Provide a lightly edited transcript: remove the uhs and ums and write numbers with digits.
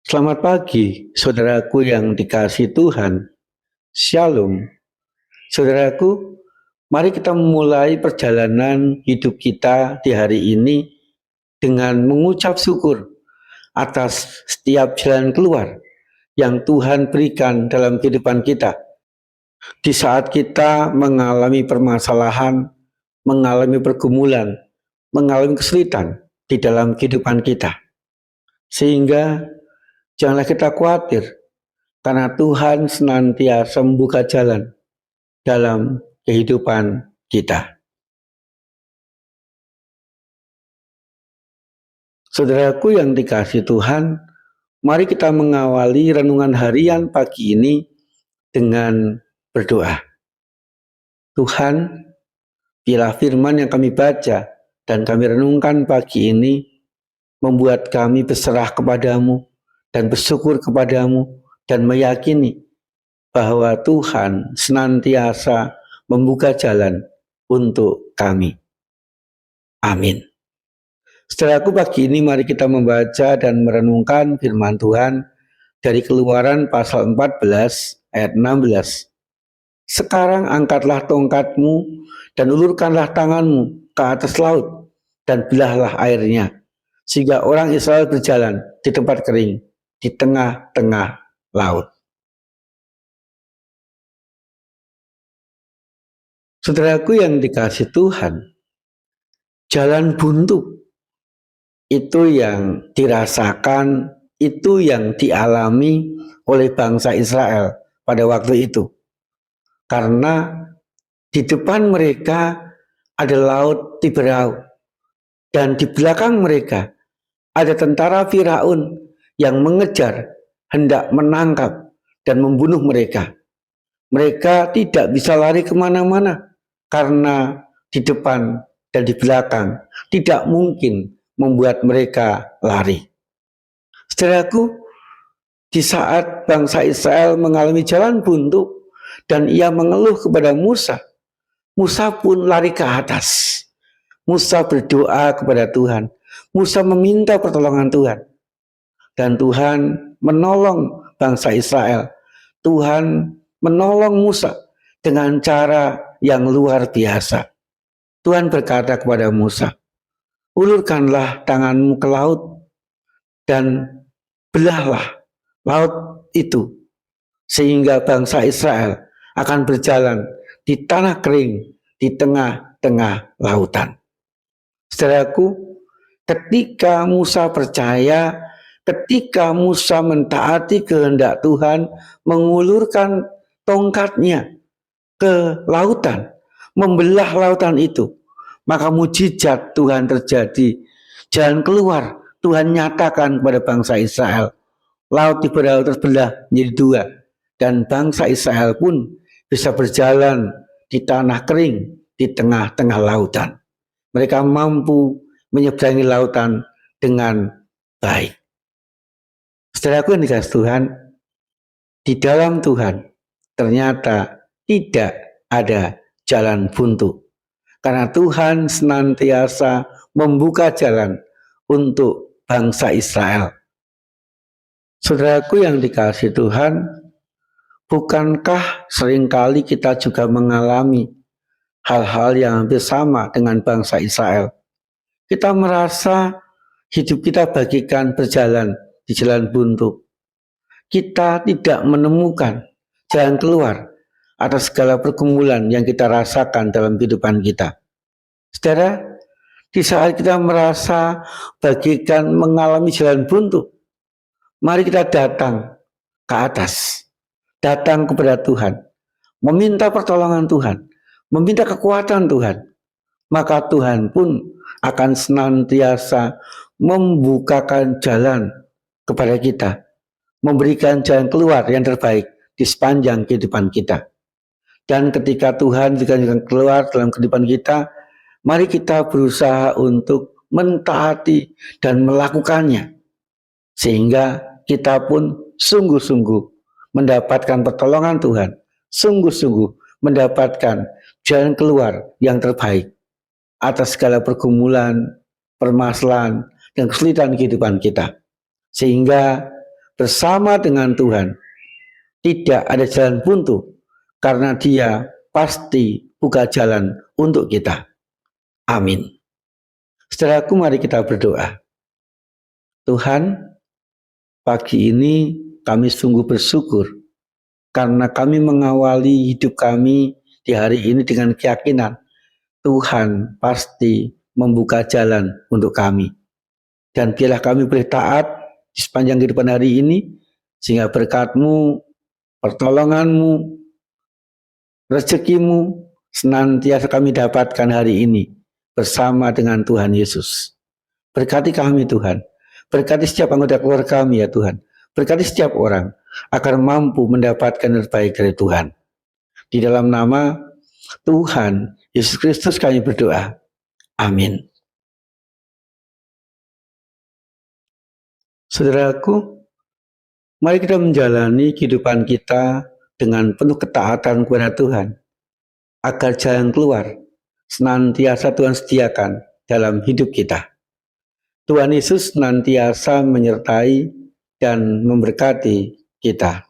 Selamat pagi, saudaraku yang dikasihi Tuhan. Shalom. Saudaraku, mari kita memulai perjalanan hidup kita di hari ini dengan mengucap syukur atas setiap jalan keluar yang Tuhan berikan dalam kehidupan kita. Di saat kita mengalami permasalahan, mengalami pergumulan, mengalami kesulitan di dalam kehidupan kita. Sehingga janganlah kita khawatir, karena Tuhan senantiasa membuka jalan dalam kehidupan kita. Saudaraku yang dikasihi Tuhan, mari kita mengawali renungan harian pagi ini dengan berdoa. Tuhan, biarlah firman yang kami baca dan kami renungkan pagi ini membuat kami berserah kepadamu dan bersyukur kepadamu dan meyakini bahwa Tuhan senantiasa membuka jalan untuk kami. Amin. Saudaraku, pagi ini mari kita membaca dan merenungkan firman Tuhan dari Keluaran pasal 14 ayat 16. Sekarang angkatlah tongkatmu dan ulurkanlah tanganmu ke atas laut dan belahlah airnya, sehingga orang Israel berjalan di tempat kering di tengah-tengah laut. Saudaraku yang dikasihi Tuhan, jalan buntu itu yang dirasakan, itu yang dialami oleh bangsa Israel pada waktu itu. Karena di depan mereka ada laut Tiberau, dan di belakang mereka ada tentara Firaun yang mengejar, hendak menangkap dan membunuh mereka. Mereka tidak bisa lari kemana-mana, karena di depan dan di belakang tidak mungkin membuat mereka lari. Saudaraku, di saat bangsa Israel mengalami jalan buntu dan ia mengeluh kepada Musa, Musa pun lari ke atas. Musa berdoa kepada Tuhan. Musa meminta pertolongan Tuhan. Dan Tuhan menolong bangsa Israel. Tuhan menolong Musa dengan cara yang luar biasa. Tuhan berkata kepada Musa, ulurkanlah tanganmu ke laut dan belahlah laut itu, sehingga bangsa Israel akan berjalan di tanah kering di tengah-tengah lautan. Saudaraku, ketika Musa percaya, ketika Musa mentaati kehendak Tuhan, mengulurkan tongkatnya ke lautan, membelah lautan itu, maka mujizat Tuhan terjadi. Jalan keluar Tuhan nyatakan kepada bangsa Israel. Laut Tiberau terbelah menjadi dua, dan bangsa Israel pun bisa berjalan di tanah kering di tengah-tengah lautan. Mereka mampu menyeberangi lautan dengan baik. Saudaraku yang dikasihi Tuhan, di dalam Tuhan ternyata tidak ada jalan buntu. Karena Tuhan senantiasa membuka jalan untuk bangsa Israel. Saudaraku yang dikasihi Tuhan, bukankah seringkali kita juga mengalami hal-hal yang hampir sama dengan bangsa Israel? Kita merasa hidup kita bagikan berjalan di jalan buntu. Kita tidak menemukan jalan keluar atas segala pergumulan yang kita rasakan dalam kehidupan kita. Saudara, di saat kita merasa bagikan mengalami jalan buntu, mari kita datang ke atas, datang kepada Tuhan, meminta pertolongan Tuhan, meminta kekuatan Tuhan. Maka Tuhan pun akan senantiasa membukakan jalan kepada kita, memberikan jalan keluar yang terbaik di sepanjang kehidupan kita. Dan ketika Tuhan berikan jalan keluar dalam kehidupan kita, mari kita berusaha untuk mentaati dan melakukannya, sehingga kita pun sungguh-sungguh mendapatkan pertolongan Tuhan, sungguh-sungguh mendapatkan jalan keluar yang terbaik atas segala pergumulan, permasalahan, dan kesulitan kehidupan kita. Sehingga bersama dengan Tuhan, tidak ada jalan buntu, karena Dia pasti buka jalan untuk kita. Amin. Saudaraku, mari kita berdoa. Tuhan, pagi ini kami sungguh bersyukur karena kami mengawali hidup kami di hari ini dengan keyakinan Tuhan pasti membuka jalan untuk kami. Dan biarlah kami boleh taat di sepanjang kehidupan hari ini, sehingga berkat-Mu, pertolongan-Mu, rezekimu senantiasa kami dapatkan hari ini bersama dengan Tuhan Yesus. Berkati kami Tuhan, berkati setiap anggota keluarga kami ya Tuhan, berkati setiap orang agar mampu mendapatkan yang terbaik dari Tuhan. Di dalam nama Tuhan Yesus Kristus kami berdoa. Amin. Saudaraku, mari kita menjalani kehidupan kita dengan penuh ketaatan kepada Tuhan, agar jalan keluar senantiasa Tuhan sediakan dalam hidup kita. Tuhan Yesus senantiasa menyertai dan memberkati kita.